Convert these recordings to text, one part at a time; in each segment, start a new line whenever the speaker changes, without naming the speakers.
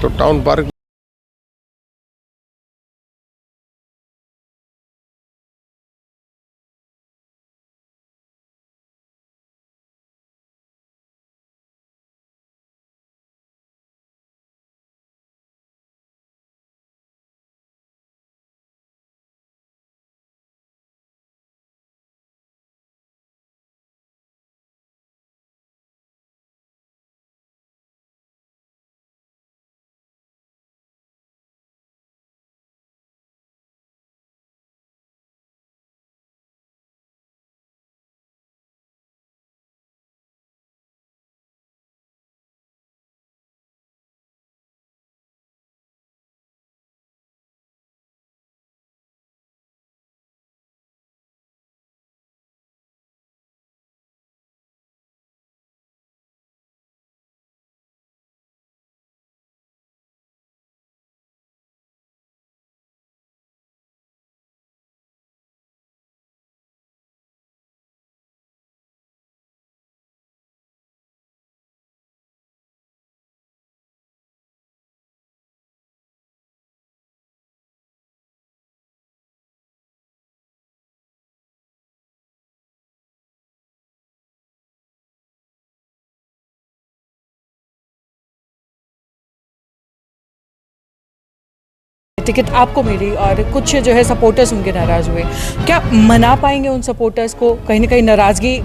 तो town park
ticket आपको मिली और कुछ जो है सपोर्टर्स उनके नाराज हुए, क्या मना पाएंगे उन सपोर्टर्स को? कहीं ना कहीं नाराजगी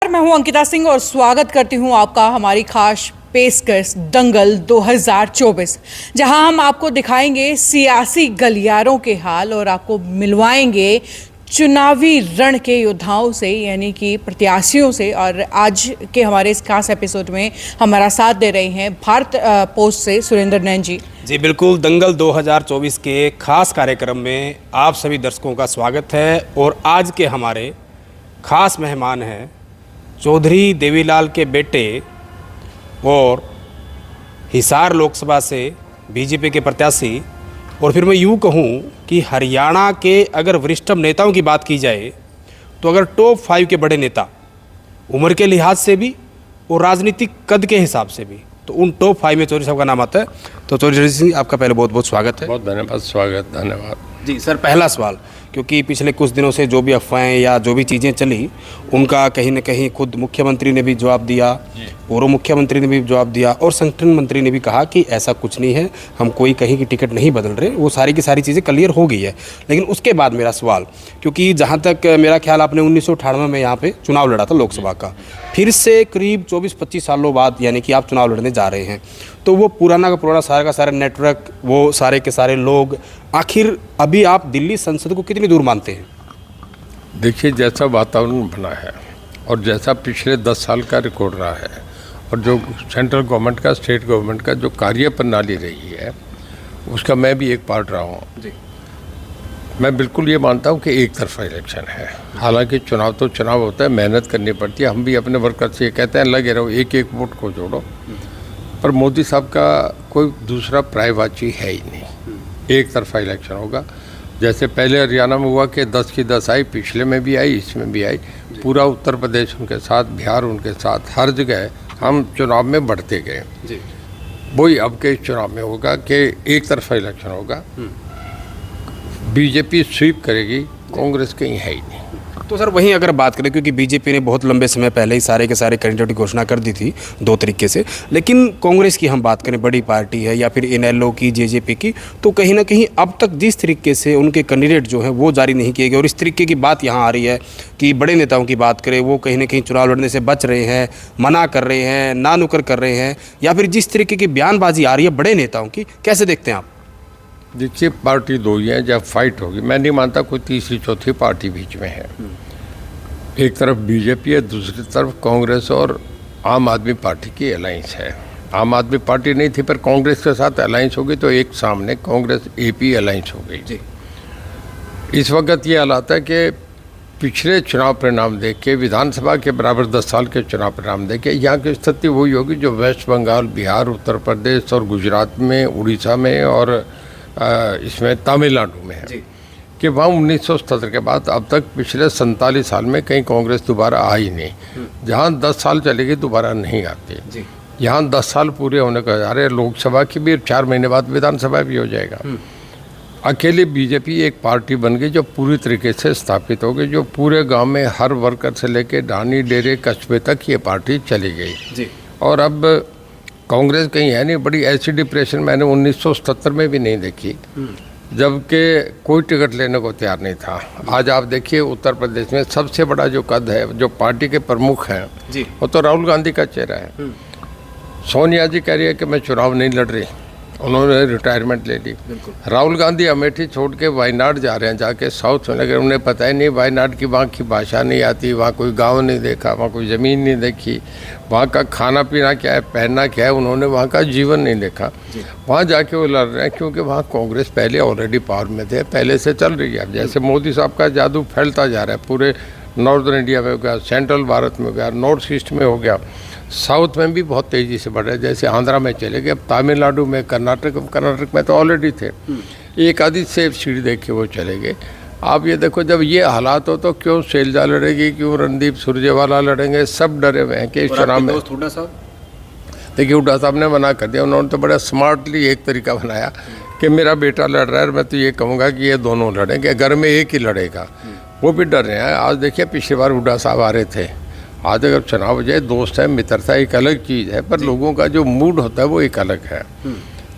मैं हूं अंकिता सिंह और स्वागत करती हूं आपका हमारी खास पेशकश दंगल 2024, जहां हम आपको दिखाएंगे सियासी गलियारों के हाल और आपको मिलवाएंगे चुनावी रण के योद्धाओं से, यानी कि प्रत्याशियों से। और आज के हमारे इस खास एपिसोड में हमारा साथ दे रहे हैं भारत पोस्ट से सुरेंद्र नैन जी।
जी बिल्कुल, दंगल 2024 के खास कार्यक्रम में आप सभी दर्शकों का स्वागत है। और आज के हमारे खास मेहमान हैं चौधरी देवीलाल के बेटे और हिसार लोकसभा से बीजेपी के प्रत्याशी, और फिर मैं यूँ कहूँ कि हरियाणा के अगर वरिष्ठतम नेताओं की बात की जाए तो अगर टॉप 5 के बड़े नेता उम्र के लिहाज से भी और राजनीतिक कद के हिसाब से भी, तो उन टॉप 5 में चौधरी साहब का नाम आता है। तो चौधरी सिंह, आपका पहले बहुत बहुत स्वागत है।
बहुत धन्यवाद, स्वागत, धन्यवाद
जी। सर, पहला सवाल, क्योंकि पिछले कुछ दिनों से जो भी अफवाहें या जो भी चीज़ें चली उनका कहीं न कहीं खुद मुख्यमंत्री ने भी जवाब दिया, पूर्व मुख्यमंत्री ने भी जवाब दिया और संगठन मंत्री ने भी कहा कि ऐसा कुछ नहीं है, हम कोई कहीं की टिकट नहीं बदल रहे, वो सारी की सारी चीज़ें क्लियर हो गई है। लेकिन उसके बाद मेरा सवाल, क्योंकि जहाँ तक मेरा ख्याल आपने 1998 में यहाँ पर चुनाव लड़ा था लोकसभा का, फिर से करीब 24-25 सालों बाद यानी कि आप चुनाव लड़ने जा रहे हैं, तो वो पुराना का पुराना सारा का सारा नेटवर्क, वो सारे के सारे लोग, आखिर अभी आप दिल्ली संसद को कितनी दूर मानते हैं?
देखिए, जैसा वातावरण बना है और जैसा पिछले 10 साल का रिकॉर्ड रहा है और जो सेंट्रल गवर्नमेंट का, स्टेट गवर्नमेंट का जो कार्य प्रणाली रही है, उसका मैं भी एक पार्ट रहा हूँ जी। मैं बिल्कुल ये मानता हूँ कि एक तरफा इलेक्शन है। हालांकि चुनाव तो चुनाव होता है, मेहनत करनी पड़ती है। हम भी अपने वर्कर से ये कहते हैं, लगे रहो, एक एक वोट को जोड़ो। पर मोदी साहब का कोई दूसरा पर्यायवाची है ही नहीं, एक तरफा इलेक्शन होगा। जैसे पहले हरियाणा में हुआ कि 10 की 10 आई, पिछले में भी आई, इसमें भी आई, पूरा उत्तर प्रदेश उनके साथ, बिहार उनके साथ, हर जगह हम चुनाव में बढ़ते गए जी। वही अब के चुनाव में होगा कि एक तरफा इलेक्शन होगा। बीजेपी स्वीप करेगी, कांग्रेस कहीं है ही नहीं।
तो सर वहीं अगर बात करें, क्योंकि बीजेपी ने बहुत लंबे समय पहले ही सारे के सारे कैंडिडेट की घोषणा कर दी थी 2 तरीके से, लेकिन कांग्रेस की हम बात करें, बड़ी पार्टी है, या फिर इनेलो की, जेजेपी की, तो कहीं ना कहीं अब तक जिस तरीके से उनके कैंडिडेट जो हैं वो जारी नहीं किए गए, और इस तरीके की बात यहाँ आ रही है कि बड़े नेताओं की बात करें, वो कहीं ना कहीं चुनाव लड़ने से बच रहे हैं, मना कर रहे हैं, ना नुकर कर रहे हैं, या फिर जिस तरीके की बयानबाजी आ रही है बड़े नेताओं की, कैसे देखते हैं आप?
देखिए, पार्टी 2 ही है, जब फाइट होगी मैं नहीं मानता कोई तीसरी चौथी पार्टी बीच में है। एक तरफ बीजेपी है, दूसरी तरफ कांग्रेस और आम आदमी पार्टी की अलायंस है। आम आदमी पार्टी नहीं थी, पर कांग्रेस के साथ अलायंस हो गई, तो एक सामने कांग्रेस एपी अलायंस हो गई। इस वक्त ये हालात है कि पिछले चुनाव परिणाम देख के, विधानसभा के बराबर 10 साल के चुनाव परिणाम देख के, यहाँ की स्थिति वही होगी जो वेस्ट बंगाल, बिहार, उत्तर प्रदेश और गुजरात में, उड़ीसा में और इसमें तमिलनाडु में है कि वहाँ 1977 के बाद अब तक पिछले 47 साल में कहीं कांग्रेस दोबारा आई नहीं। जहाँ 10 साल चलेगी दोबारा नहीं आती। यहाँ 10 साल पूरे होने का जा रहे, लोकसभा की भी 4 महीने बाद विधानसभा भी हो जाएगा। अकेली बीजेपी एक पार्टी बन गई जो पूरी तरीके से स्थापित हो गई, जो पूरे गांव में हर वर्कर से लेके ढानी, डेरे, कस्बे तक ये पार्टी चली गई। और अब कांग्रेस कहीं है नहीं। बड़ी ऐसी डिप्रेशन मैंने 1977 में भी नहीं देखी, जबकि कोई टिकट लेने को तैयार नहीं था। आज आप देखिए उत्तर प्रदेश में सबसे बड़ा जो कद है, जो पार्टी के प्रमुख हैं, वो तो राहुल गांधी का चेहरा है। सोनिया जी कह रही है कि मैं चुनाव नहीं लड़ रही, उन्होंने रिटायरमेंट ले ली। राहुल गांधी अमेठी छोड़ के वायनाड जा रहे हैं, जाके साउथ में, लेकिन उन्हें पता ही नहीं वायनाड की वहाँ की भाषा नहीं आती, वहाँ कोई गांव नहीं देखा, वहाँ कोई ज़मीन नहीं देखी, वहाँ का खाना पीना क्या है, पहनना क्या है, उन्होंने वहाँ का जीवन नहीं देखा। वहाँ जाके वो लड़ रहे हैं क्योंकि वहाँ कांग्रेस पहले ऑलरेडी पावर में थे, पहले से चल रही है। जैसे मोदी साहब का जादू फैलता जा रहा है, पूरे नॉर्दर्न इंडिया में हो गया, सेंट्रल भारत में हो गया, नॉर्थ ईस्ट में हो गया, साउथ में भी बहुत तेज़ी से बढ़ रहा है। जैसे आंध्रा में चले गए, अब तमिलनाडु में, कर्नाटक में तो ऑलरेडी थे, एक आधी सेफ सीट देख के वो चले गए। आप ये देखो, जब ये हालात हो तो क्यों शैलजा लड़ेगी, क्यों रणदीप सुरजेवाला लड़ेंगे, सब डरे हुए हैं कि इस चुनाव में। देखिए, हुड्डा साहब ने मना कर दिया। उन्होंने तो बड़ा स्मार्टली एक तरीका बनाया कि मेरा बेटा लड़ रहा है, मैं तो ये कहूँगा कि ये दोनों लड़ेंगे, घर में एक ही लड़ेगा। वो भी डर रहे हैं। आज देखिए, पिछली बार हुड्डा साहब आ रहे थे, आज अगर चुनाव हो जाए, दोस्त है, मित्रता एक अलग चीज़ है, पर लोगों का जो मूड होता है वो एक अलग है।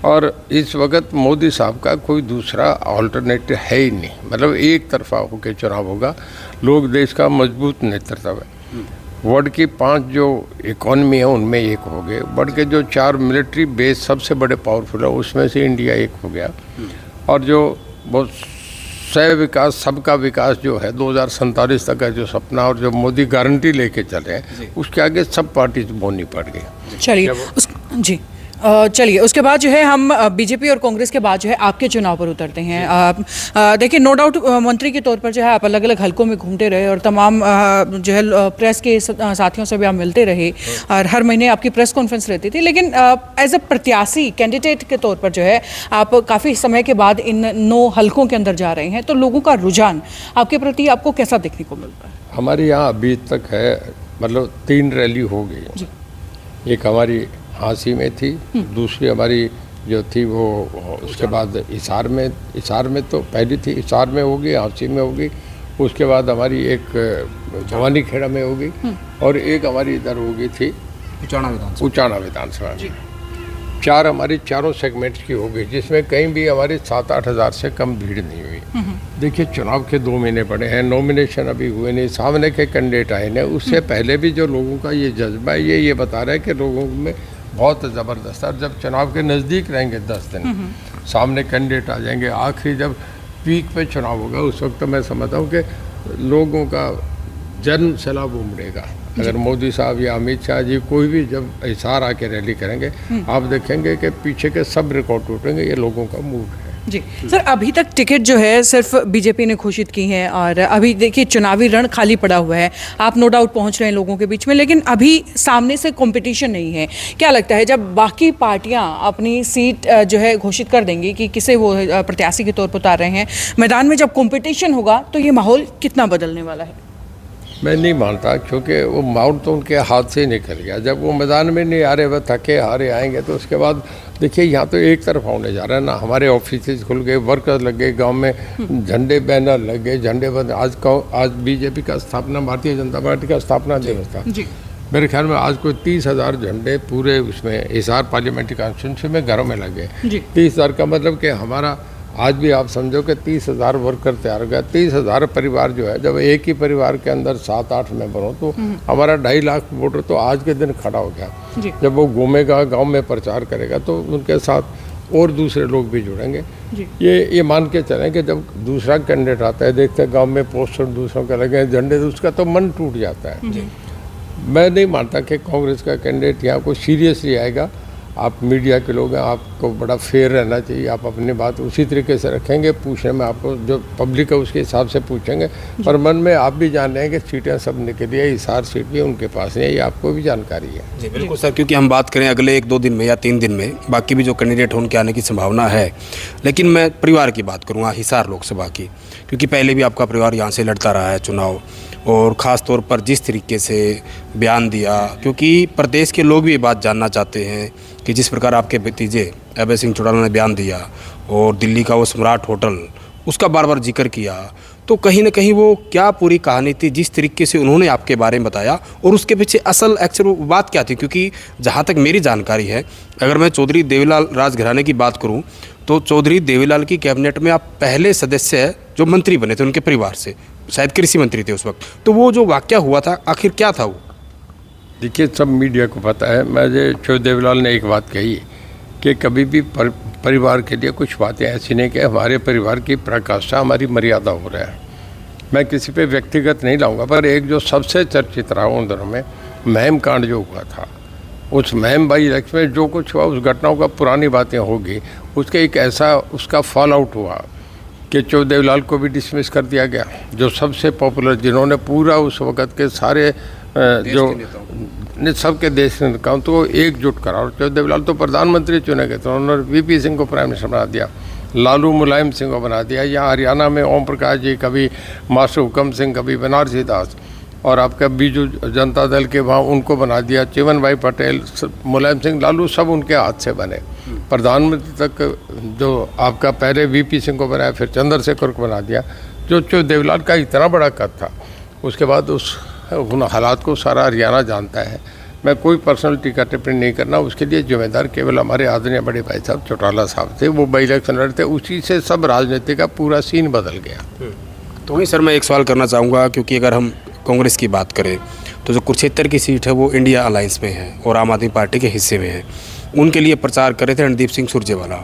और इस वक्त मोदी साहब का कोई दूसरा ऑल्टरनेटिव है ही नहीं, मतलब एक तरफा होकर चुनाव होगा। लोग देश का मजबूत नेतृत्व है, वर्ल्ड की 5 जो इकॉनमी है उनमें एक हो गए, वर्ल्ड के जो 4 मिलिट्री बेस सबसे बड़े पावरफुल है उसमें से इंडिया एक हो गया। और जो बहुत सह विकास, सबका विकास जो है 2047 तक का जो सपना, और जो मोदी गारंटी लेके चले हैं, उसके आगे सब पार्टी बोलनी पड़ गई।
चलिए चलिए, उसके बाद जो है हम बीजेपी और कांग्रेस के बाद जो है आपके चुनाव पर उतरते हैं। देखिए, नो डाउट मंत्री के तौर पर जो है आप अलग अलग हलकों में घूमते रहे और तमाम जो है प्रेस के साथियों से भी आप मिलते रहे और हर महीने आपकी प्रेस कॉन्फ्रेंस रहती थी। लेकिन एज अ प्रत्याशी कैंडिडेट के तौर पर जो है आप काफ़ी समय के बाद इन 9 हलकों के अंदर जा रहे हैं, तो लोगों का रुझान आपके प्रति आपको कैसा देखने को मिलता है?
हमारे यहाँ अभी तक है, मतलब 3 रैली हो गई। एक हमारी हाँसी में थी, दूसरी हमारी जो थी वो उसके बाद हिसार में तो पहली थी, हिसार में होगी, हाँसी में होगी, उसके बाद हमारी एक भवानी खेड़ा में होगी, और एक हमारी इधर होगी थी उचाना विधानसभा में। 4 हमारी चारों सेगमेंट्स की होगी, जिसमें कहीं भी हमारी 7-8 हज़ार से कम भीड़ नहीं हुई। देखिए, चुनाव के 2 महीने पड़े हैं, नॉमिनेशन अभी हुए नहीं, सामने के कैंडिडेट आए नहीं, उससे पहले भी जो लोगों का ये जज्बा है, ये बता रहा है कि लोगों में बहुत ज़बरदस्त है। और जब चुनाव के नज़दीक रहेंगे 10 दिन, सामने कैंडिडेट आ जाएंगे, आखिरी जब पीक पे चुनाव होगा, उस वक्त तो मैं समझता हूँ कि लोगों का जन सैलाब उमड़ेगा। अगर मोदी साहब या अमित शाह जी कोई भी जब हिसार आके रैली करेंगे, आप देखेंगे कि पीछे के सब रिकॉर्ड टूटेंगे। ये लोगों का मूड है।
जी सर, अभी तक टिकट जो है सिर्फ बीजेपी ने घोषित की है और अभी देखिए चुनावी रण खाली पड़ा हुआ है। आप नो डाउट पहुंच रहे हैं लोगों के बीच में, लेकिन अभी सामने से कंपटीशन नहीं है। क्या लगता है जब बाकी पार्टियां अपनी सीट जो है घोषित कर देंगी कि किसे वो प्रत्याशी के तौर पर उतार रहे हैं, मैदान में जब कंपटीशन होगा तो ये माहौल कितना बदलने वाला है?
मैं नहीं मानता, क्योंकि वो माहौल तो उनके हाथ से निकल गया। जब वो मैदान में नहीं आ रहे, वह थके हारे आएंगे तो उसके बाद देखिए यहाँ तो एक तरफ होने जा रहा है ना, हमारे ऑफिस खुल गए, वर्कर्स लग गए, गांव में झंडे बैनर लग गए, झंडे बंद। आज बीजेपी का स्थापना, भारतीय जनता पार्टी का स्थापना दिवस था। मेरे ख्याल में आज कोई 30,000 झंडे पूरे उसमें हिसार पार्लियामेंट्री कॉन्स्टिट्यूंसी में घरों में लगे। 30,000 का मतलब कि हमारा आज भी आप समझो कि 30,000 वर्कर तैयार हो गया। 30,000 परिवार जो है, जब एक ही परिवार के अंदर 7-8 मेंबर हो तो हमारा 2.5 लाख वोटर तो आज के दिन खड़ा हो गया। जब वो घूमेगा, गांव में प्रचार करेगा, तो उनके साथ और दूसरे लोग भी जुड़ेंगे। ये मान के चलें कि जब दूसरा कैंडिडेट आता है, देखते हैं गाँव में पोस्टर दूसरों के लगे झंडे, तो उसका तो मन टूट जाता है। मैं नहीं मानता कि कांग्रेस का कैंडिडेट यहाँ को सीरियसली आएगा। आप मीडिया के लोग हैं, आपको बड़ा फेयर रहना चाहिए। आप अपनी बात उसी तरीके से रखेंगे, पूछने में आपको जो पब्लिक है उसके हिसाब से पूछेंगे, पर मन में आप भी जान रहे हैं कि सीटें सब निकली है, हिसार सीट भी उनके पास है, ये आपको भी जानकारी है।
जी बिल्कुल सर, क्योंकि हम बात करें अगले 1-2 दिन में या 3 दिन में बाकी भी जो कैंडिडेट हैं उनके आने की संभावना है, लेकिन मैं परिवार की बात करूँगा हिसार लोकसभा की, क्योंकि पहले भी आपका परिवार यहाँ से लड़ता रहा है चुनाव, और ख़ास तौर पर जिस तरीके से बयान दिया, क्योंकि प्रदेश के लोग भी ये बात जानना चाहते हैं कि जिस प्रकार आपके भतीजे अभय सिंह चौटाला ने बयान दिया और दिल्ली का वो सम्राट होटल उसका बार बार जिक्र किया, तो कहीं ना कहीं वो क्या पूरी कहानी थी, जिस तरीके से उन्होंने आपके बारे में बताया, और उसके पीछे असल एक्चुअल वो बात क्या थी? क्योंकि जहाँ तक मेरी जानकारी है, अगर मैं चौधरी देवीलाल राजघराने की बात करूँ तो चौधरी देवीलाल की कैबिनेट में आप पहले सदस्य हैं जो मंत्री बने थे उनके परिवार से, शायद कृषि मंत्री थे उस वक्त। तो वो जो वाकया हुआ था आखिर क्या था वो?
देखिए, सब मीडिया को पता है। मैं चौधरी देवीलाल ने एक बात कही कि कभी भी परिवार के लिए कुछ बातें ऐसी नहीं कि हमारे परिवार की पराकाष्ठा, हमारी मर्यादा हो रहा है। मैं किसी पे व्यक्तिगत नहीं लाऊंगा, पर एक जो सबसे चर्चित रहा उन दिनों में महम कांड जो हुआ था, उस महम बाई इलेक्शन में जो कुछ हुआ, उस घटनाओं का पुरानी बातें होगी, उसके एक ऐसा उसका फॉल आउट हुआ कि चौधरी देवीलाल को भी डिसमिस कर दिया गया, जो सबसे पॉपुलर, जिन्होंने पूरा उस वक़्त के सारे जो सबके देश के नेताओं तो एकजुट करा। और चौधरी देवीलाल तो प्रधानमंत्री चुने गए थे, उन्होंने वीपी सिंह को प्राइम मिनिस्टर बना दिया, लालू मुलायम सिंह को बना दिया, यहाँ हरियाणा में ओम प्रकाश जी, कभी मास्टर हुकम सिंह, कभी बनारसी दास, और आपका बीजू जनता दल के वहाँ उनको बना दिया, चिमन भाई पटेल, मुलायम सिंह, लालू, सब उनके हाथ से बने। प्रधानमंत्री तक जो आपका पहले वीपी सिंह को बनाया, फिर चंद्रशेखर को बना दिया। जो चौधरी देवीलाल का इतना बड़ा कद था, उसके बाद उन हालात को सारा हरियाणा जानता है। मैं कोई पर्सनल टीका टिप्पणी नहीं करना, उसके लिए जिम्मेदार केवल हमारे आदरणीय बड़े भाई साहब चौटाला साहब थे। वो बाई इलेक्शन लड़ते, उसी से सब राजनीति का पूरा सीन बदल गया।
तो वहीं सर मैं एक सवाल करना चाहूँगा, क्योंकि अगर हम कांग्रेस की बात करें तो जो कुरुक्षेत्र की सीट है वो इंडिया अलायंस में है और आम आदमी पार्टी के हिस्से में है। उनके लिए प्रचार करे थे रणदीप सिंह सुरजेवाला,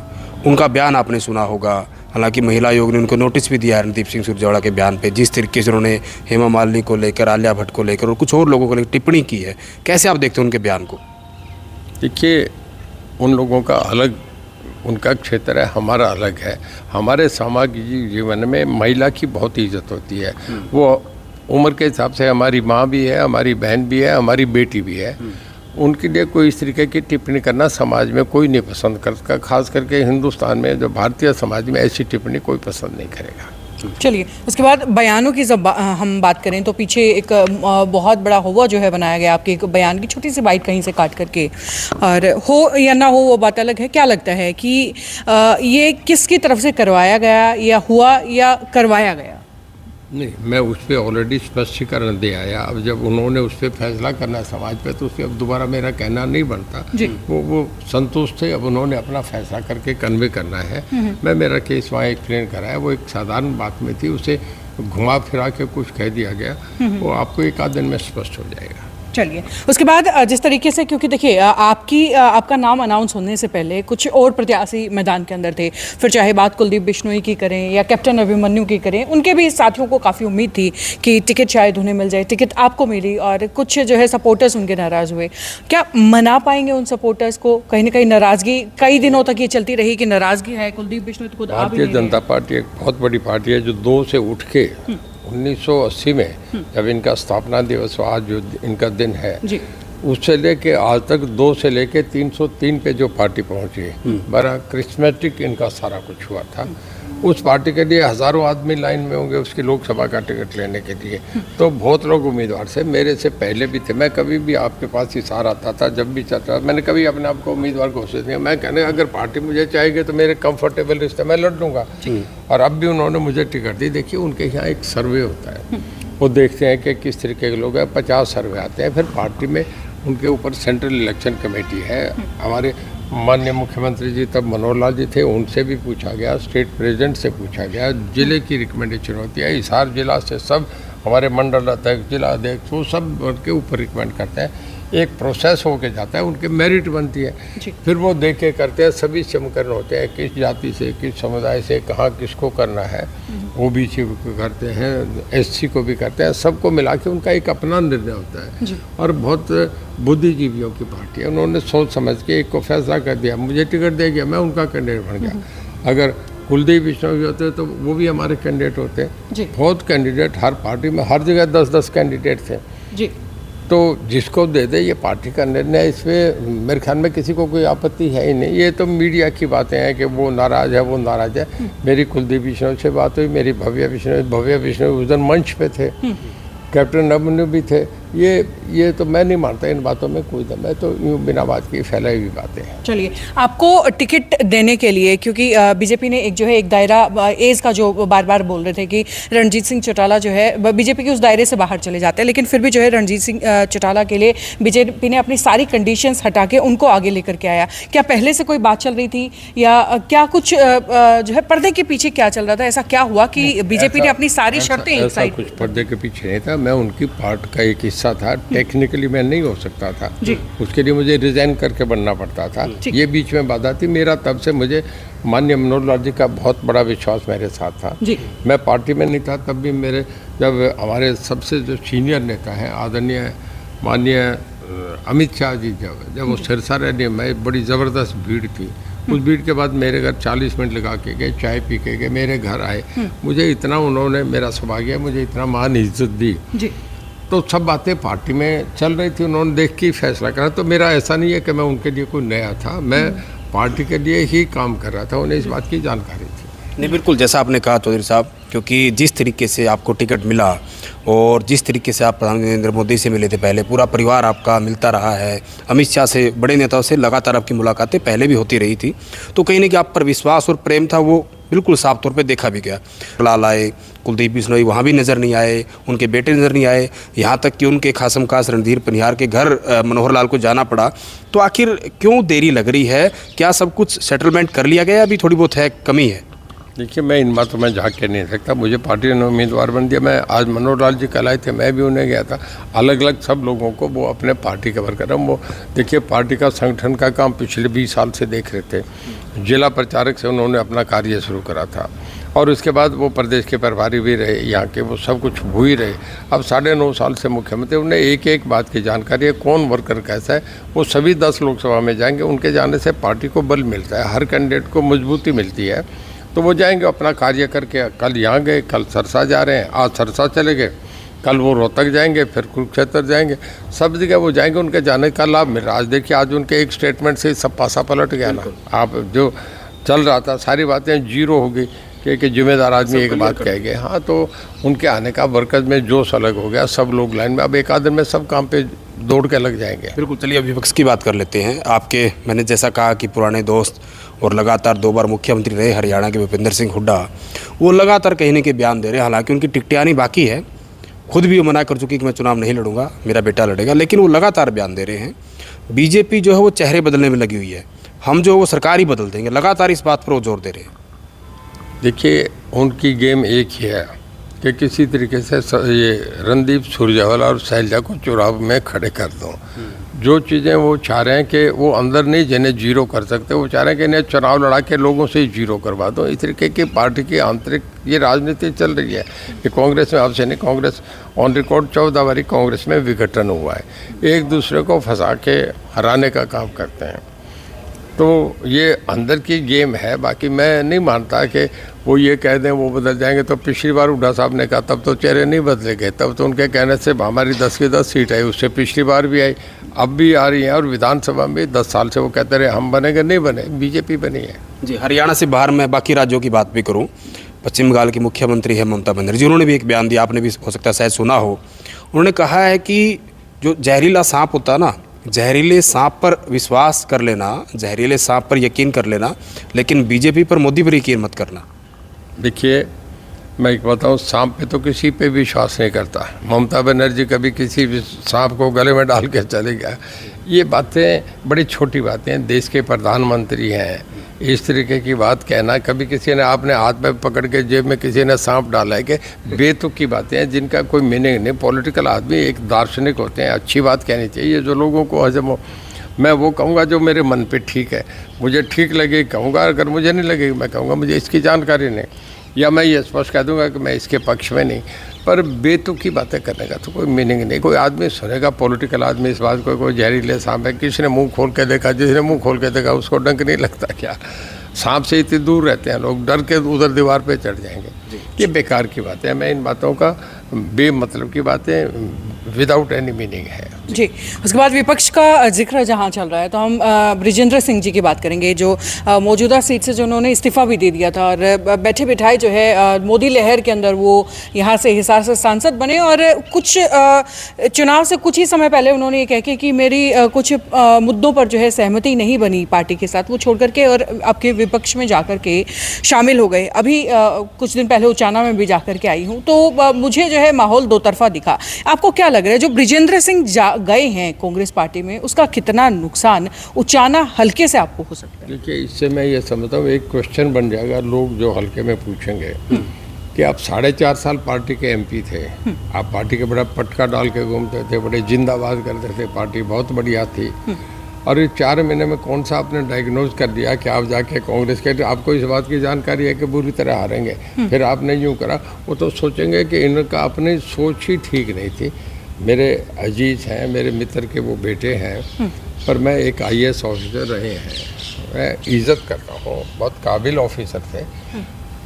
उनका बयान आपने सुना होगा। हालांकि महिला आयोग ने उनको नोटिस भी दिया है रणदीप सिंह सुरजेवाला के बयान पे, जिस तरीके से उन्होंने हेमा मालिनी को लेकर, आलिया भट्ट को लेकर और कुछ और लोगों को लेकर टिप्पणी की है। कैसे आप देखते हैं उनके बयान को?
देखिए, उन लोगों का अलग उनका क्षेत्र है, हमारा अलग है। हमारे सामाजिक जीवन में महिला की बहुत इज्जत होती है। वो उम्र के हिसाब से हमारी माँ भी है, हमारी बहन भी है, हमारी बेटी भी है। उनके लिए कोई इस तरीके की टिप्पणी करना समाज में कोई नहीं पसंद करता, खास करके हिंदुस्तान में जो भारतीय समाज में ऐसी टिप्पणी कोई पसंद नहीं करेगा।
चलिए, उसके बाद बयानों की जब हम बात करें तो पीछे एक बहुत बड़ा हुआ जो है बनाया गया आपके एक बयान की छोटी सी बाइट कहीं से काट करके, और हो या ना हो वो बात अलग है। क्या लगता है कि ये किसकी तरफ से करवाया गया, या हुआ या करवाया गया?
नहीं, मैं उस पर ऑलरेडी स्पष्टीकरण दे आया। अब जब उन्होंने उस पर फैसला करना समाज पे, तो उसके अब दोबारा मेरा कहना नहीं बनता। वो संतुष्ट थे, अब उन्होंने अपना फैसला करके कन्वे करना है। मैं मेरा केस वहाँ एक्सप्लेन कराया, वो एक साधारण बात में थी, उसे घुमा फिरा के कुछ कह दिया गया, वो आपको एक आध दिन में स्पष्ट हो जाएगा।
चलिए, उसके बाद जिस तरीके से, क्योंकि देखिए आपका नाम अनाउंस होने से पहले कुछ और प्रत्याशी मैदान के अंदर थे, फिर चाहे बात कुलदीप बिश्नोई की करें या कैप्टन अभिमन्यु की करें, उनके भी साथियों को काफ़ी उम्मीद थी कि टिकट शायद उन्हें मिल जाए। टिकट आपको मिली और कुछ जो है सपोर्टर्स उनके नाराज़ हुए। क्या मना पाएंगे उन सपोर्टर्स को? कहीं ना कहीं नाराज़गी कई दिनों तक ये चलती रही कि नाराज़गी है। कुलदीप बिश्नोई तो खुद
भारतीय जनता पार्टी एक बहुत बड़ी पार्टी है जो 2 से उठ के 1980 में जब इनका स्थापना दिवस, आज जो इनका दिन है, उससे लेके आज तक 2 से लेके 303 पे जो पार्टी पहुंची, बड़ा क्रिस्मेटिक इनका सारा कुछ हुआ था। उस पार्टी के लिए हज़ारों आदमी लाइन में होंगे उसकी लोकसभा का टिकट लेने के लिए। तो बहुत लोग उम्मीदवार से मेरे से पहले भी थे। मैं कभी भी आपके पास इशार आता था, जब भी चलता, मैंने कभी अपने आप को उम्मीदवार घोषित नहीं। मैं कहने अगर पार्टी मुझे चाहेगी तो मेरे कंफर्टेबल रिश्ते मैं लड़ लूँगा। और अब भी उन्होंने मुझे टिकट दी। देखिए उनके यहाँ एक सर्वे होता है, वो देखते हैं कि किस तरीके के लोग हैं। 50 सर्वे आते हैं, फिर पार्टी में उनके ऊपर सेंट्रल इलेक्शन कमेटी है। हमारे माननीय मुख्यमंत्री जी तब मनोहर लाल जी थे, उनसे भी पूछा गया, स्टेट प्रेसिडेंट से पूछा गया, जिले की रिकमेंडेशन होती है, हिसार जिला से सब हमारे मंडल अध्यक्ष, जिला अध्यक्ष, वो सब उनके ऊपर रिकमेंड करते हैं। एक प्रोसेस होके जाता है, उनके मेरिट बनती है, फिर वो देख के करते हैं। सभी समीकरण होते हैं, किस जाति से, किस समुदाय से, कहाँ किसको करना है, ओबीसी को करते हैं, एससी को भी करते हैं, सबको मिला के उनका एक अपना निर्णय होता है। और बहुत बुद्धिजीवियों की पार्टी है, उन्होंने सोच समझ के एक को फैसला कर दिया, मुझे टिकट दे गया, मैं उनका कैंडिडेट बन गया। अगर कुलदीप बिश्नोई होते तो वो भी हमारे कैंडिडेट होते। बहुत कैंडिडेट हर पार्टी में, हर जगह 10-10 कैंडिडेट थे जी। तो जिसको दे दे, ये पार्टी का निर्णय, इसमें मेरे ख्याल में किसी को कोई आपत्ति है ही नहीं। ये तो मीडिया की बातें हैं कि वो नाराज़ है, वो नाराज़ है। मेरी कुलदीप बिश्नोई से बात हुई, मेरी भव्या बिश्नोई उस दिन मंच पे थे, कैप्टन अभिमन्यु भी थे। ये तो मैं नहीं मानता इन बातों में कोई दम है, तो यूँ बिना बात की फैलाई हुई बातें हैं।
चलिए, आपको टिकट देने के लिए, क्योंकि बीजेपी ने एक दायरा एज का जो बार बार बोल रहे थे कि रणजीत सिंह चौटाला जो है बीजेपी के उस दायरे से बाहर चले जाते हैं, लेकिन फिर भी जो है रणजीत सिंह चौटाला के लिए बीजेपी ने अपनी सारी कंडीशंस हटा के उनको आगे लेकर के आया। क्या पहले से कोई बात चल रही थी, या क्या कुछ जो है पर्दे के पीछे क्या चल रहा था? ऐसा क्या हुआ कि बीजेपी ने अपनी सारी शर्तें एक साइड?
कुछ पर्दे के पीछे नहीं था, मैं उनकी पार्ट का एक हिस्सा था। टेक्निकली मैं नहीं हो सकता था, उसके लिए मुझे रिजाइन करके बनना पड़ता था। ये बीच में बाधा थी। मेरा तब से मुझे माननीय मनोहर लाल जी का बहुत बड़ा विश्वास मेरे साथ था। मैं पार्टी में नहीं था तब भी मेरे, जब हमारे सबसे जो सीनियर नेता हैं आदरणीय माननीय अमित शाह जी, जब वो सिरसा रैली में बड़ी ज़बरदस्त भीड़ थी, उस भीड़ के बाद मेरे घर 40 मिनट लगा के गए, चाय पी के गए, मेरे घर आए। मुझे इतना उन्होंने, मेरा सौभाग्य, मुझे इतना मान इज्जत दी। तो सब बातें पार्टी में चल रही थी, उन्होंने देख के फैसला करा। तो मेरा ऐसा नहीं है कि मैं उनके लिए कोई नया था, मैं पार्टी के लिए ही काम कर रहा था, उन्हें इस बात की जानकारी थी।
नहीं, बिल्कुल जैसा आपने कहा चौधरी साहब, क्योंकि जिस तरीके से आपको टिकट मिला और जिस तरीके से आप प्रधानमंत्री नरेंद्र मोदी से मिले थे, पहले पूरा परिवार आपका मिलता रहा है, अमित शाह से, बड़े नेताओं से लगातार आपकी मुलाकातें पहले भी होती रही थी, तो कहीं ना कहीं आप पर विश्वास और प्रेम था, वो बिल्कुल साफ तौर पे देखा भी गया। लाल आए, कुलदीप बिश्नोई वहाँ भी नज़र नहीं आए, उनके बेटे नज़र नहीं आए, यहाँ तक कि उनके खासम खास रणधीर पनिहार के घर मनोहर लाल को जाना पड़ा। तो आखिर क्यों देरी लग रही है? क्या सब कुछ सेटलमेंट कर लिया गया, अभी थोड़ी बहुत है कमी है?
देखिए, मैं इन बातों में झाँक के नहीं सकता। मुझे पार्टी ने उम्मीदवार बन दिया। मैं आज मनोहर लाल जी कल आए थे, मैं भी उन्हें गया था। अलग अलग सब लोगों को वो अपने पार्टी कवर कर रहा हूँ। वो देखिए, पार्टी का संगठन का काम पिछले 20 साल से देख रहे थे। जिला प्रचारक से उन्होंने अपना कार्य शुरू करा था, और उसके बाद वो प्रदेश के प्रभारी भी रहे यहाँ के, वो सब कुछ हो ही रहे। अब 9.5 साल से मुख्यमंत्री, उन्हें एक एक बात की जानकारी है, कौन वर्कर कैसा है। वो सभी 10 लोकसभा में जाएंगे, उनके जाने से पार्टी को बल मिलता है, हर कैंडिडेट को मजबूती मिलती है। तो वो जाएंगे अपना कार्य करके। कल यहाँ गए, कल सरसा जा रहे हैं, आज सरसा चले गए, कल वो रोहतक जाएंगे, फिर कुरुक्षेत्र जाएंगे, सब जगह वो जाएंगे, उनके जाने का लाभ मिल रहा है। आज देखिए, आज उनके एक स्टेटमेंट से सब पासा पलट गया ना। आप जो चल रहा था सारी बातें जीरो हो गई कि जिम्मेदार आदमी एक बात कह गए। हाँ, तो उनके आने का वर्कर्स में जोश अलग हो गया, सब लोग लाइन में। अब एक आध दिन में सब काम पे दौड़ के लग जाएंगे।
बिल्कुल, चलिए अब विपक्ष की बात कर लेते हैं। आपके, मैंने जैसा कहा कि पुराने दोस्त और लगातार 2 बार मुख्यमंत्री रहे हरियाणा के भूपेंद्र सिंह हुड्डा, वो लगातार कहने के बयान दे रहे हैं। हालांकि उनकी टिकटें आनी बाकी है, खुद भी वो मना कर चुकी कि मैं चुनाव नहीं लड़ूंगा, मेरा बेटा लड़ेगा, लेकिन वो लगातार बयान दे रहे हैं। बीजेपी जो है वो चेहरे बदलने में लगी हुई है, हम जो वो सरकार ही बदल देंगे, लगातार इस बात पर वो जोर दे रहे हैं।
देखिए, उनकी गेम एक ही है कि किसी तरीके से ये रणदीप सुरजेवाला और शैलजा को चुनाव में खड़े कर दो। जो चीज़ें वो चाह रहे हैं कि वो अंदर नहीं जिन्हें जीरो कर सकते, वो चाह रहे हैं कि इन्हें चुनाव लड़ा के लोगों से ही जीरो करवा दो। इस तरीके की पार्टी की आंतरिक ये राजनीति चल रही है कि कांग्रेस में, आपसे नहीं, कांग्रेस ऑन रिकॉर्ड 14 बारी कांग्रेस में विघटन हुआ है। एक दूसरे को फंसा के हराने का काम करते हैं। तो ये अंदर की गेम है। बाकी मैं नहीं मानता कि वो ये कह दें वो बदल जाएंगे। तो पिछली बार हुड्डा साहब ने कहा तब तो चेहरे नहीं बदले गए, तब तो उनके कहने से हमारी 10 की 10 सीट आई, उससे पिछली बार भी आई, अब भी आ रही है। और विधानसभा में 10 साल से वो कहते रहे हम बनेंगे, नहीं बने, बीजेपी बनी है।
जी, हरियाणा से बाहर मैं बाकी राज्यों की बात भी करूं, पश्चिम बंगाल की मुख्यमंत्री है ममता बनर्जी, उन्होंने भी एक बयान दिया, आपने भी हो सकता है शायद सुना हो। उन्होंने कहा है कि जो जहरीला सांप होता है ना, जहरीले सांप पर विश्वास कर लेना, जहरीले सांप पर यकीन कर लेना, लेकिन बीजेपी पर, मोदी पर यकीन मत करना।
देखिए मैं एक बताऊँ, सांप पे तो किसी पे विश्वास नहीं करता। ममता बनर्जी कभी किसी भी सांप को गले में डाल के चले गया। ये बातें बड़ी छोटी बातें हैं। देश के प्रधानमंत्री हैं, इस तरीके की बात कहना, कभी किसी ने आपने हाथ में पकड़ के जेब में किसी ने सांप डाला है, कि बेतुक की बातें हैं जिनका कोई मीनिंग नहीं। पॉलिटिकल आदमी एक दार्शनिक होते हैं, अच्छी बात कहनी चाहिए जो लोगों को हजम हो। मैं वो कहूँगा जो मेरे मन पे ठीक है, मुझे ठीक लगे कहूँगा, अगर मुझे नहीं लगेगी मैं कहूँगा मुझे इसकी जानकारी नहीं, या मैं ये स्पष्ट कह दूँगा कि मैं इसके पक्ष में नहीं। पर बेतुकी बातें करने का तो कोई मीनिंग नहीं। कोई आदमी सुनेगा, पॉलिटिकल आदमी, इस बात को कोई जहरीले सांप है, किसी ने मुंह खोल के देखा, जिसने मुंह खोल के देखा उसको डंक नहीं लगता क्या? सांप से इतनी दूर रहते हैं लोग, डर के उधर दीवार पे चढ़ जाएंगे। ये बेकार की बातें हैं। मैं इन बातों का बेमतलब की बातें विदाउट एनी मीनिंग है।
जी, उसके बाद विपक्ष का जिक्र जहां चल रहा है तो हम बृजेंद्र सिंह जी की बात करेंगे, जो मौजूदा सीट से जो उन्होंने इस्तीफा भी दे दिया था और बैठे बिठाए जो है मोदी लहर के अंदर वो यहां से हिसार से सांसद बने। और कुछ चुनाव से कुछ ही समय पहले उन्होंने ये कह के कि मेरी कुछ मुद्दों पर जो है सहमति नहीं बनी पार्टी के साथ, वो छोड़ करके और आपके विपक्ष में जाकर के शामिल हो गए। अभी कुछ दिन पहले उचाना में भी जाकर के आई हूँ, तो मुझे जो है माहौल दो तरफा दिखा। आपको क्या लग रहा है जो बृजेंद्र सिंह गए हैं कांग्रेस पार्टी में, उसका कितना नुकसान उचाना हल्के से आपको हो सकता है?
देखिए, इससे मैं ये समझता हूँ एक क्वेश्चन बन जाएगा, लोग जो हल्के में पूछेंगे कि आप 4.5 साल पार्टी के एमपी थे, आप पार्टी के बड़ा पटका डाल के घूमते थे, बड़े जिंदाबाद करते थे, पार्टी बहुत बढ़िया थी, और ये 4 महीने में कौन सा आपने डायग्नोज कर दिया कि आप जाके कांग्रेस के, आपको इस बात की जानकारी है कि बुरी तरह हारेंगे, फिर आपने यूँ करा, वो तो सोचेंगे कि इनका अपनी सोच ही ठीक नहीं थी। मेरे अजीज हैं, मेरे मित्र के वो बेटे हैं, पर मैं एक IAS ऑफिसर रहे हैं, मैं इज़्ज़त करता हूँ, बहुत काबिल ऑफिसर थे।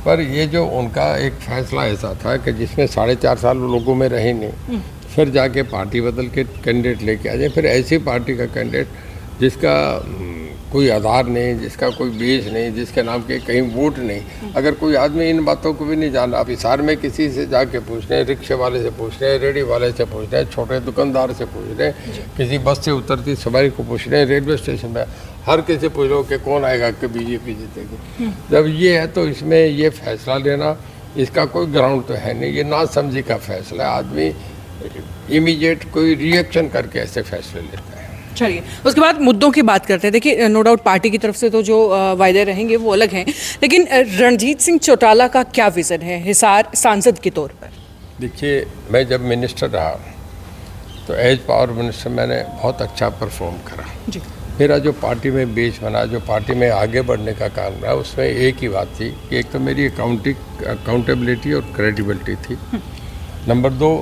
पर ये जो उनका एक फैसला ऐसा था कि जिसमें 4.5 साल लोगों में रहे नहीं, फिर जाके पार्टी बदल के कैंडिडेट लेके आ जाए, फिर ऐसी पार्टी का कैंडिडेट जिसका कोई आधार नहीं, जिसका कोई बेस नहीं, जिसके नाम के कहीं वोट नहीं। अगर कोई आदमी इन बातों को भी नहीं जाना, आप हिसार में किसी से जाके पूछ रहे हैं, रिक्शे वाले से पूछ रहे हैं, रेडी वाले से पूछ रहे हैं, छोटे दुकानदार से पूछ रहे हैं, किसी बस से उतरती सवारी को पूछ रहे हैं, रेलवे स्टेशन में हर किसी से पूछ लो कि कौन आएगा कि बीजेपी जीतेगी। जब ये है तो इसमें ये फैसला लेना, इसका कोई ग्राउंड तो है नहीं, ये नासमझी का फैसला है। आदमी इमीडिएट कोई रिएक्शन करके ऐसे फैसले लेता है।
चलिए, उसके बाद मुद्दों की बात करते हैं। देखिए, नो डाउट पार्टी की तरफ से तो जो वायदे रहेंगे वो अलग हैं, लेकिन रणजीत सिंह चौटाला का क्या विज़न है हिसार सांसद के तौर पर?
देखिए, मैं जब मिनिस्टर रहा तो एज पावर मिनिस्टर मैंने बहुत अच्छा परफॉर्म करा
जी।
मेरा जो पार्टी में बेस बना, जो पार्टी में आगे बढ़ने का काम रहा, उसमें एक ही बात थी कि एक तो मेरी अकाउंटेबिलिटी और क्रेडिबिलिटी थी। नंबर 2,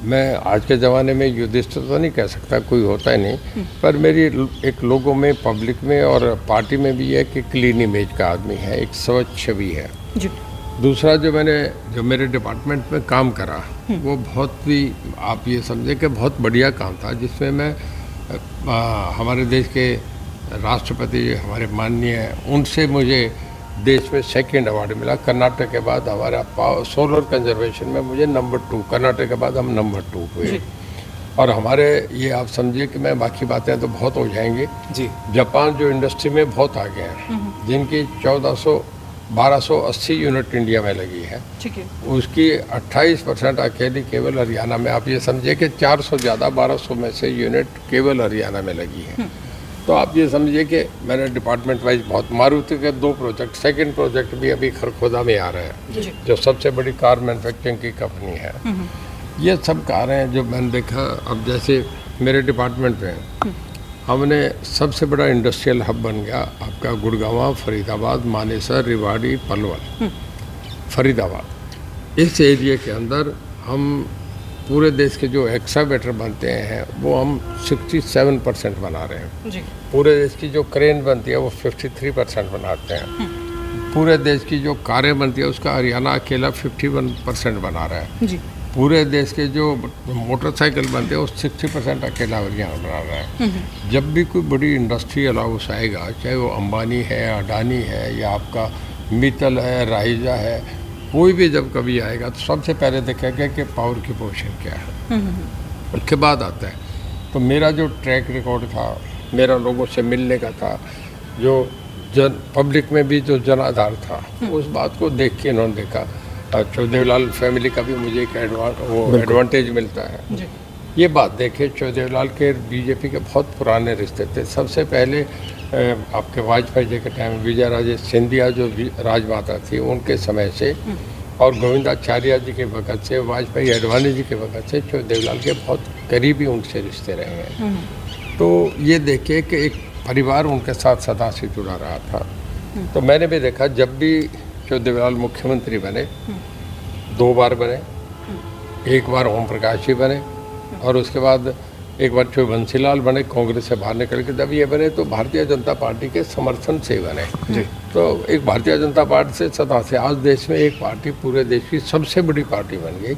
मैं आज के ज़माने में युधिष्ठिर तो नहीं कह सकता, कोई होता ही नहीं, पर मेरी एक लोगों में, पब्लिक में और पार्टी में भी है कि क्लीन इमेज का आदमी है, एक स्वच्छ छवि है जी। दूसरा, जो मेरे डिपार्टमेंट में काम करा वो बहुत ही, आप ये समझे कि बहुत बढ़िया काम था, जिसमें मैं हमारे देश के राष्ट्रपति, हमारे माननीय, उनसे मुझे देश में 2nd अवार्ड मिला। कर्नाटक के बाद हमारा सोलर कंजर्वेशन में मुझे नंबर 2, कर्नाटक के बाद हम नंबर 2 हुए। और हमारे ये आप समझिए कि मैं बाकी बातें तो बहुत हो जाएंगी जी। जापान जो इंडस्ट्री में बहुत आगे हैं, जिनकी 1280 यूनिट इंडिया में लगी है, ठीक है, उसकी 28% अकेली केवल हरियाणा में, आप ये समझिए कि 400 ज़्यादा 1200 में से यूनिट केवल हरियाणा में लगी है। तो आप ये समझिए कि मैंने डिपार्टमेंट वाइज बहुत, मारुति के 2 प्रोजेक्ट, 2nd प्रोजेक्ट भी अभी खरखोदा में आ रहे हैं, जो सबसे बड़ी कार मैन्युफैक्चरिंग की कंपनी है। ये सब कारें हैं जो मैंने देखा। अब जैसे मेरे डिपार्टमेंट में हमने सबसे बड़ा इंडस्ट्रियल हब बन गया आपका गुड़गांव, फरीदाबाद, मानेसर, रेवाड़ी, पलवल, फरीदाबाद। इस एरिया के अंदर हम पूरे देश के जो एक्सावेटर बनते हैं वो हम 67% बना रहे हैं।
जी
पूरे देश की जो क्रेन बनती है वो 53% बनाते हैं। पूरे देश की जो कारें बनती है उसका हरियाणा अकेला 51% बना रहा है।
जी
पूरे देश के जो मोटरसाइकिल बनते हैं वो 60% अकेला हरियाणा बना रहा है। जब भी कोई बड़ी इंडस्ट्रियल हाउस आएगा, चाहे वो अंबानी है, अडानी है या आपका मित्तल है, राइजा है, कोई भी जब कभी आएगा तो सबसे पहले देखेगा कि पावर की पोजीशन क्या है, उसके बाद आता है। तो मेरा जो ट्रैक रिकॉर्ड था, मेरा लोगों से मिलने का था, जो पब्लिक में भी जो जनाधार था, उस बात को देख के इन्होंने देखा। चौदेवलाल फैमिली का भी मुझे एक एडवांटेज मिलता है।
जी
ये बात देखे, चौदेवलाल के बीजेपी के बहुत पुराने रिश्ते थे। सबसे पहले आपके वाजपेयी जी के टाइम विजय राजे सिंधिया जो राजमाता थी उनके समय से, और गोविंदाचार्य जी के वक़्त से, वाजपेयी अडवाणी जी के वक़्त से चौदेवलाल के बहुत करीबी उनसे रिश्ते रहे हैं। तो ये देखिए कि एक परिवार उनके साथ सदा से जुड़ा रहा था। तो मैंने भी देखा, जब भी चौदेवलाल मुख्यमंत्री बने, 2 बार बने, एक बार ओम प्रकाश जी बने और उसके बाद एक बार बंसीलाल बने कांग्रेस से बाहर निकल के। जब ये बने तो भारतीय जनता पार्टी के समर्थन से बने। जी। तो एक भारतीय जनता पार्टी से सदा से आज देश में एक पार्टी पूरे देश की सबसे बड़ी पार्टी बन गई।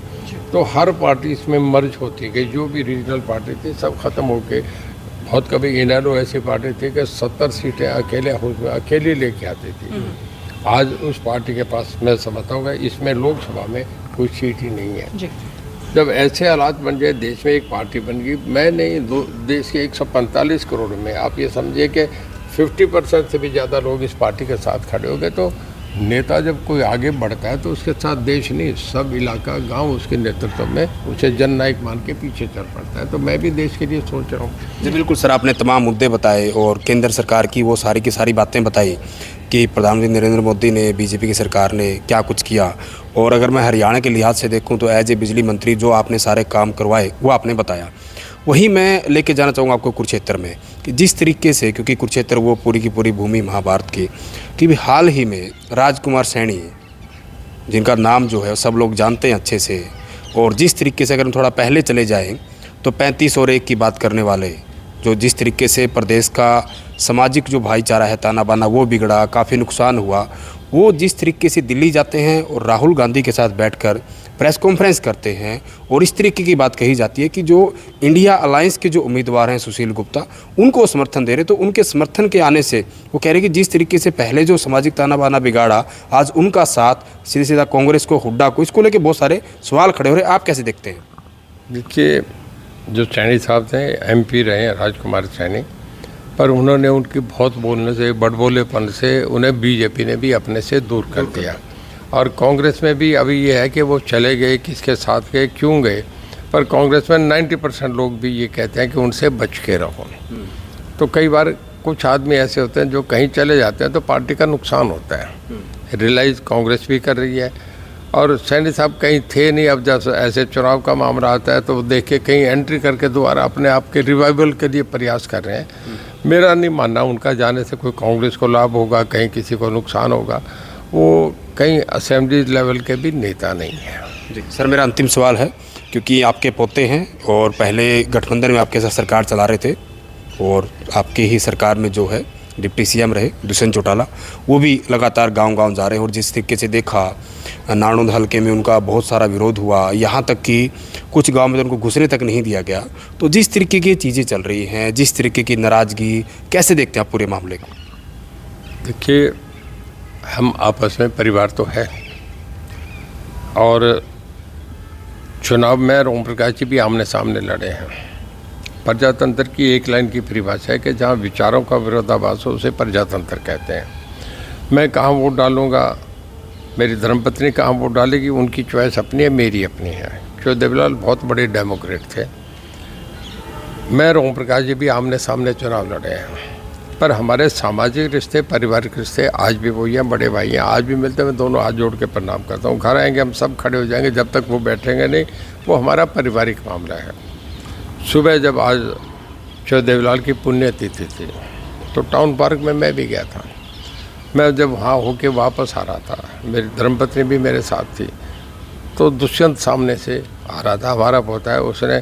तो हर पार्टी इसमें मर्ज होती गई, जो भी रीजनल पार्टी थी सब खत्म होके, बहुत कभी इनैलो ऐसी पार्टी थी कि 70 सीटें अकेले हाउस में अकेली लेके आती थी। आज उस पार्टी के पास, मैं समझता हूँ, इसमें लोकसभा में कोई सीट ही नहीं है।
जी
जब ऐसे हालात बन जाए, देश में एक पार्टी बन गई, मैं नहीं, देश के 145 करोड़ में आप ये समझिए कि 50% से भी ज़्यादा लोग इस पार्टी के साथ खड़े हो गए। तो नेता जब कोई आगे बढ़ता है तो उसके साथ देश नहीं, सब इलाका, गांव उसके नेतृत्व में उसे जननायक मान के पीछे चल पड़ता है। तो मैं भी देश के लिए सोच रहा हूँ।
जी बिल्कुल सर, आपने तमाम मुद्दे बताए और केंद्र सरकार की वो सारी की सारी बातें बताई कि प्रधानमंत्री नरेंद्र मोदी ने, बीजेपी की सरकार ने क्या कुछ किया। और अगर मैं हरियाणा के लिहाज से देखूं तो एज ए बिजली मंत्री जो आपने सारे काम करवाए वो आपने बताया। वहीं मैं लेके जाना चाहूँगा आपको कुरुक्षेत्र में, कि जिस तरीके से, क्योंकि कुरुक्षेत्र वो पूरी की पूरी भूमि महाभारत की, कि भी हाल ही में राजकुमार सैनी, जिनका नाम जो है सब लोग जानते हैं अच्छे से, और जिस तरीके से अगर हम थोड़ा पहले चले जाएं तो 35 और 1 की बात करने वाले, जो जिस तरीके से प्रदेश का सामाजिक जो भाईचारा है, ताना बाना, वो बिगड़ा, काफ़ी नुकसान हुआ, वो जिस तरीके से दिल्ली जाते हैं और राहुल गांधी के साथ बैठकर प्रेस कॉन्फ्रेंस करते हैं और इस तरीके की बात कही जाती है कि जो इंडिया अलायंस के जो उम्मीदवार हैं सुशील गुप्ता, उनको समर्थन दे रहे। तो उनके समर्थन के आने से वो कह रहे कि जिस तरीके से पहले जो सामाजिक ताना बाना बिगाड़ा, आज उनका साथ सीधे सीधा कांग्रेस को, हुड्डा को, इसको लेके बहुत सारे सवाल खड़े हो रहे हैं। आप कैसे देखते हैं?
देखिए, जो सैनी साहब थे, MP रहे हैं राजकुमार सैनी, पर उन्होंने उनकी बहुत बोलने से, बड़बोलेपन से उन्हें बीजेपी ने भी अपने से दूर कर दिया। और कांग्रेस में भी अभी ये है कि वो चले गए, किसके साथ गए, क्यों गए, पर कांग्रेस में 90% लोग भी ये कहते हैं कि उनसे बच के रहो। तो कई बार कुछ आदमी ऐसे होते हैं जो कहीं चले जाते हैं तो पार्टी का नुकसान होता है। रियलाइज़ कांग्रेस भी कर रही है। और सैनी साहब कहीं थे नहीं, अब जब ऐसे चुनाव का मामला आता है तो देख के कहीं एंट्री करके दोबारा अपने आप के रिवाइवल के लिए प्रयास कर रहे हैं। मेरा नहीं मानना उनका जाने से कोई कांग्रेस को लाभ होगा, कहीं किसी को नुकसान होगा। वो कहीं असेंबली लेवल के भी नेता नहीं है।
जी सर, मेरा अंतिम सवाल है, क्योंकि आपके पोते हैं और पहले गठबंधन में आपके साथ सरकार चला रहे थे और आपके ही सरकार में जो है डिप्टी CM रहे दुष्यंत चौटाला, वो भी लगातार गांव-गांव जा रहे हैं और जिस तरीके से देखा नाणोद हल्के में उनका बहुत सारा विरोध हुआ, यहाँ तक कि कुछ गांव में तो उनको घुसने तक नहीं दिया गया। तो जिस तरीके की चीज़ें चल रही हैं, जिस तरीके की नाराज़गी, कैसे देखते हैं आप पूरे मामले को?
देखिए, हम आपस में परिवार तो है और चुनाव में ओम प्रकाश जी भी आमने सामने लड़े हैं। प्रजातंत्र की एक लाइन की परिभाषा है कि जहाँ विचारों का विरोधाभास हो उसे प्रजातंत्र कहते हैं। मैं कहाँ वोट डालूँगा, मेरी धर्मपत्नी कहाँ वोट डालेगी, उनकी चॉइस अपनी है, मेरी अपनी है। चौदेवलाल बहुत बड़े डेमोक्रेट थे। मैं ओम प्रकाश जी भी आमने सामने चुनाव लड़े हैं, पर हमारे सामाजिक रिश्ते, पारिवारिक रिश्ते आज भी वही हैं, बड़े भाई हैं, आज भी मिलते हैं। मैं दोनों हाथ जोड़ के प्रणाम करता हूँ। घर आएंगे हम सब खड़े हो जाएंगे, जब तक वो बैठेंगे नहीं, वो हमारा पारिवारिक मामला है। सुबह जब आज चौदेवलाल की पुण्यतिथि थी तो टाउन पार्क में मैं भी गया था। मैं जब वहाँ होके वापस आ रहा था, मेरी धर्मपत्नी भी मेरे साथ थी, तो दुष्यंत सामने से आ रहा था, हमारा पोता है, उसने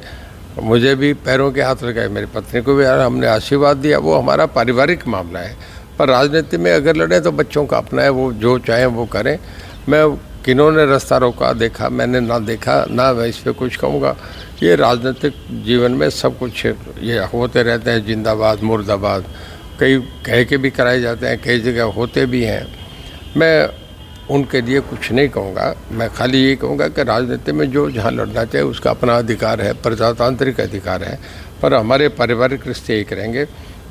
मुझे भी पैरों के हाथ लगाए, मेरी पत्नी को भी, यार हमने आशीर्वाद दिया। वो हमारा पारिवारिक मामला है, पर राजनीति में अगर लड़े तो बच्चों का अपना है, वो जो चाहें वो करें। मैं किन्होंने रास्ता रोका देखा, मैंने ना देखा, ना मैं इस पर कुछ कहूँगा। ये राजनीतिक जीवन में सब कुछ ये होते रहते हैं, जिंदाबाद मुर्दाबाद, कई कह के भी कराए जाते हैं, कई जगह होते भी हैं। मैं उनके लिए कुछ नहीं कहूँगा, मैं खाली ये कहूँगा कि राजनीति में जो जहाँ लड़ना चाहिए उसका अपना अधिकार है, प्रजातांत्रिक अधिकार है, पर हमारे पारिवारिक रिश्ते एक रहेंगे।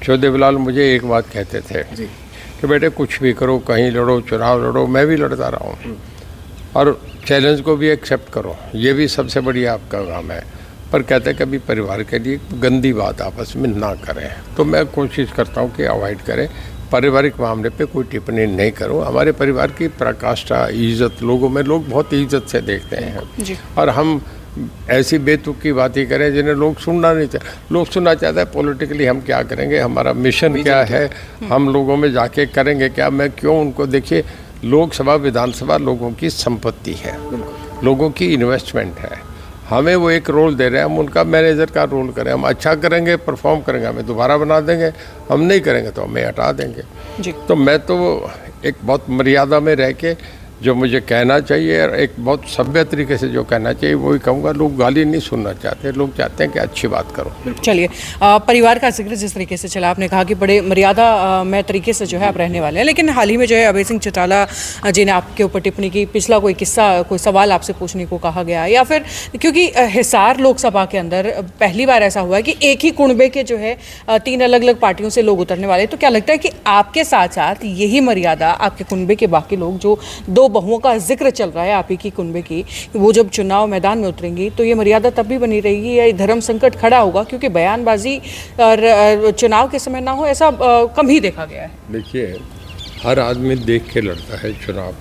देवीलाल मुझे एक बात कहते थे कि बेटे कुछ भी करो, कहीं लड़ो, चुनाव लड़ो, मैं भी लड़ता रहा हूँ और चैलेंज को भी एक्सेप्ट करो, ये भी सबसे बढ़िया आपका काम है। पर कहते कभी परिवार के लिए गंदी बात आपस में ना करें, तो मैं कोशिश करता हूँ कि अवॉइड करें, पारिवारिक मामले पे कोई टिप्पणी नहीं करूँ। हमारे परिवार की पराकाष्ठा, इज्जत लोगों में लोग बहुत इज्जत से देखते हैं और हम ऐसी बेतुकी बातें करें जिन्हें लोग सुनना नहीं चाहते। लोग सुनना चाहते हैं पॉलिटिकली हम क्या करेंगे, हमारा मिशन क्या है, हम लोगों में जाके करेंगे क्या। मैं क्यों उनको, देखिए लोकसभा विधानसभा लोगों की संपत्ति है, लोगों की इन्वेस्टमेंट है, हमें वो एक रोल दे रहे हैं, हम उनका मैनेजर का रोल करें। हम अच्छा करेंगे, परफॉर्म करेंगे, हमें दोबारा बना देंगे, हम नहीं करेंगे तो हमें हटा देंगे जी। तो मैं तो एक बहुत मर्यादा में रह के जो मुझे कहना चाहिए और एक बहुत सभ्य तरीके से जो कहना चाहिए वही कहूँगा। लोग गाली नहीं सुनना चाहते, लोग चाहते हैं कि अच्छी बात करो।
चलिए, परिवार का जिक्र जिस तरीके से चला, आपने कहा कि बड़े मर्यादा में तरीके से जो है आप रहने वाले हैं, लेकिन हाल ही में जो है अभय सिंह चौटाला जी ने आपके ऊपर टिप्पणी की, पिछला कोई किस्सा, कोई सवाल आपसे पूछने को कहा गया, या फिर क्योंकि हिसार लोकसभा के अंदर पहली बार ऐसा हुआ है कि एक ही कुनबे के जो है 3 अलग अलग पार्टियों से लोग उतरने वाले, तो क्या लगता है कि आपके साथ साथ यही मर्यादा आपके कुनबे के बाकी लोग, जो 2 बहुओं का जिक्र चल रहा है आप ही की कुनबे की, वो जब चुनाव मैदान में उतरेंगी तो ये मर्यादा तब भी बनी रहेगी या धर्म संकट खड़ा होगा? क्योंकि बयानबाजी और चुनाव के समय ना हो ऐसा कम ही देखा गया है।
देखिए हर आदमी देख के लड़ता है चुनाव,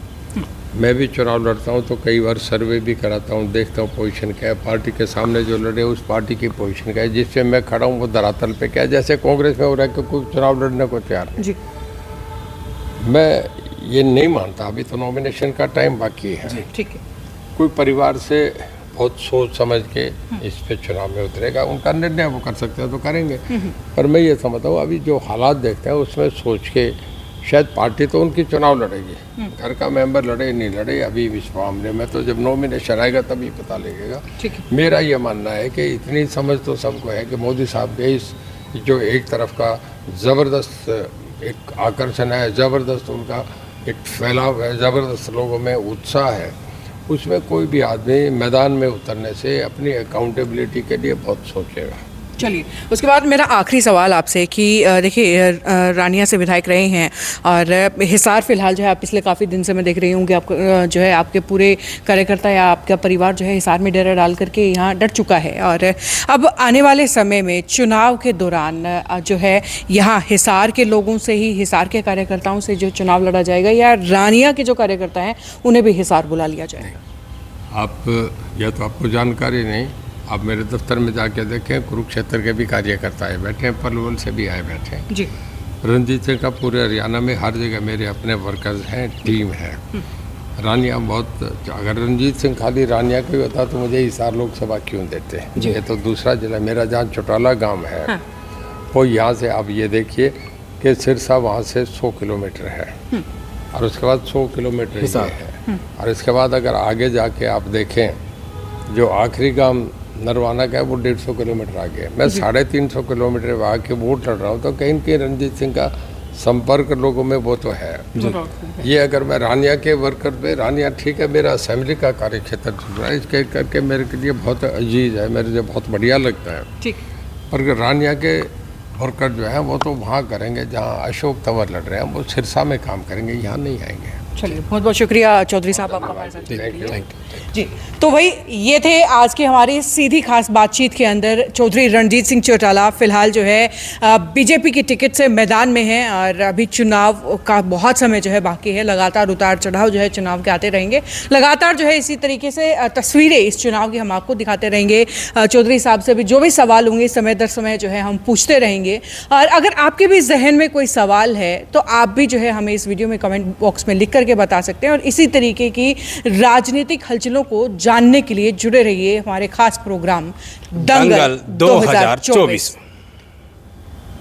मैं भी चुनाव लड़ता हूँ तो कई बार सर्वे भी कराता हूँ, देखता हूँ पोजीशन क्या है, पार्टी के सामने जो लड़े उस पार्टी की पोजीशन क्या है, जिससे मैं खड़ा हूँ वो धरातल पे क्या है। जैसे कांग्रेस में हो रहा है कि कोई चुनाव लड़ने को तैयार नहीं जी, मैं ये नहीं मानता, अभी तो नॉमिनेशन का टाइम बाकी है।
ठीक है,
कोई परिवार से बहुत सोच समझ के इस पे चुनाव में उतरेगा, उनका निर्णय वो कर सकते हैं तो करेंगे। पर मैं ये समझता हूँ अभी जो हालात देखते हैं उसमें सोच के शायद पार्टी तो उनकी चुनाव लड़ेगी, घर का मेंबर लड़े नहीं लड़े अभी इस मामले में तो जब नॉमिनेशन आएगा तभी पता लगेगा। मेरा ये मानना है कि इतनी समझ तो सबको है कि मोदी साहब के इस जो एक तरफ का ज़बरदस्त एक आकर्षण है, ज़बरदस्त उनका एक फैलाव है, ज़बरदस्त लोगों में उत्साह है, उसमें कोई भी आदमी मैदान में उतरने से अपनी अकाउंटेबिलिटी के लिए बहुत सोचेगा।
चलिए, उसके बाद मेरा आखिरी सवाल आपसे कि देखिए रानिया से विधायक रहे हैं और हिसार फिलहाल जो है आप पिछले काफ़ी दिन से मैं देख रही हूँ कि आप जो है आपके पूरे कार्यकर्ता या आपका परिवार जो है हिसार में डेरा डाल करके यहाँ डट चुका है, और अब आने वाले समय में चुनाव के दौरान जो है यहाँ हिसार के लोगों से ही, हिसार के कार्यकर्ताओं से जो चुनाव लड़ा जाएगा या रानिया के जो कार्यकर्ता हैं उन्हें भी हिसार बुला लिया जाएगा?
आप या तो आपको जानकारी नहीं, आप मेरे दफ्तर में जाके देखें, कुरुक्षेत्र के भी कार्यकर्ता आए बैठे हैं, पलवल से भी आए बैठे हैं जी। रणजीत सिंह का पूरे हरियाणा में हर जगह मेरे अपने वर्कर्स हैं, टीम है। रानिया बहुत, अगर रणजीत सिंह खाली रानिया का ही होता तो मुझे हिसार लोकसभा क्यों देते हैं? ये तो दूसरा जिला, मेरा जहाँ चौटाला गाँव है हाँ। वो यहाँ से आप ये देखिए कि सिरसा वहाँ से 100 किलोमीटर है और उसके बाद 100 किलोमीटर है, और इसके बाद अगर आगे जाके आप देखें जो आखिरी गांव नरवाना का है वो 150 किलोमीटर आगे है। मैं 350 किलोमीटर आके वोट लड़ रहा हूँ तो कहीं न कहीं रणजीत सिंह का संपर्क लोगों में वो तो है। ये अगर मैं रानिया के वर्कर पे, रानिया ठीक है मेरा असेंबली का कार्य क्षेत्र चल रहा है, इसके करके मेरे के लिए बहुत अजीज है, मेरे लिए बहुत बढ़िया लगता है। पर रानिया के वर्कर जो है वो तो वहाँ करेंगे जहाँ अशोक तंवर लड़ रहे हैं, वो सिरसा में काम करेंगे, यहाँ नहीं आएंगे।
चलिए, बहुत बहुत शुक्रिया चौधरी साहब आपका हमारे साथ जी। तो भाई ये थे आज की हमारी सीधी खास बातचीत के अंदर चौधरी रणजीत सिंह चौटाला फिलहाल जो है बीजेपी की टिकट से मैदान में हैं और अभी चुनाव का बहुत समय जो है बाकी है, लगातार उतार चढ़ाव जो है चुनाव के आते रहेंगे, लगातार जो है इसी तरीके से तस्वीरें इस चुनाव की हम आपको दिखाते रहेंगे। चौधरी साहब से भी जो भी सवाल होंगे समय दर समय जो है हम पूछते रहेंगे, और अगर आपके भी जहन में कोई सवाल है तो आप भी जो है हमें इस वीडियो में कमेंट बॉक्स में लिख कर करके बता सकते हैं। और इसी तरीके की राजनीतिक हलचलों को जानने के लिए जुड़े रहिए हमारे खास प्रोग्राम दंगल 2024।